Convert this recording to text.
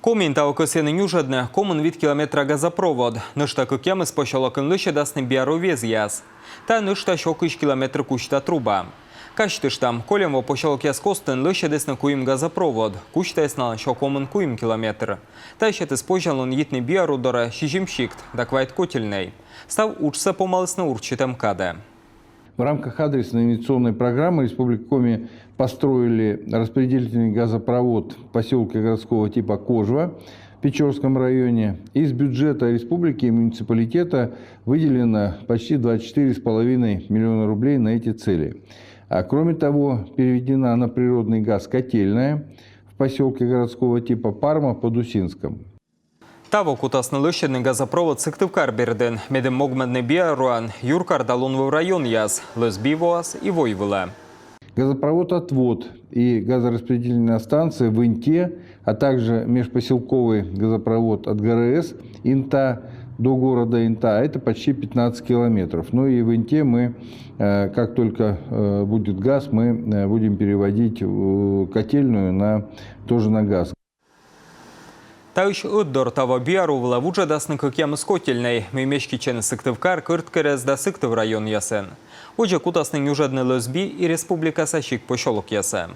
Комін та окосений южадне, комін від кілометра газопровод. Ништа кукями спочалокин лише дасний біаровез яз. Та ништа шокиш кілометр кучта труба. Качтиш там, колємво почалок яз костин лише десна куїм газопровод. Кучта ясна, що комін куїм кілометр. Та ще ти спочалон їтний біарудора шижимщикт, да квайт котельний. Став учся помалисна урчитем каде. В рамках адресной инвестиционной программы Республики Коми построили распределительный газопровод в поселке городского типа Кожва в Печорском районе. Из бюджета республики и муниципалитета выделено почти 24,5 миллиона рублей на эти цели. А кроме того, переведена на природный газ котельная в поселке городского типа Парма под Усинском. Таво кутасны лыщедный газопровод сыктывкар берден. Медем могмедный биаруан юркар далун в район яз. Лыз бивоас и войвыла. Газопровод «Отвод» и газораспределительная станция в Инте, а также межпоселковый газопровод от ГРС Инта до города Инта, это почти 15 километров. Ну и в Инте мы, как только будет газ, мы будем переводить котельную тоже на газ. Тауш уддор таво биарувала вуджа дасны кыкемы скотельной. Мемешки чен сыктывкар кырт керез да сыктыв район ясен. Ожа кутасның южадны лözби и республика сащик пошолок ясен.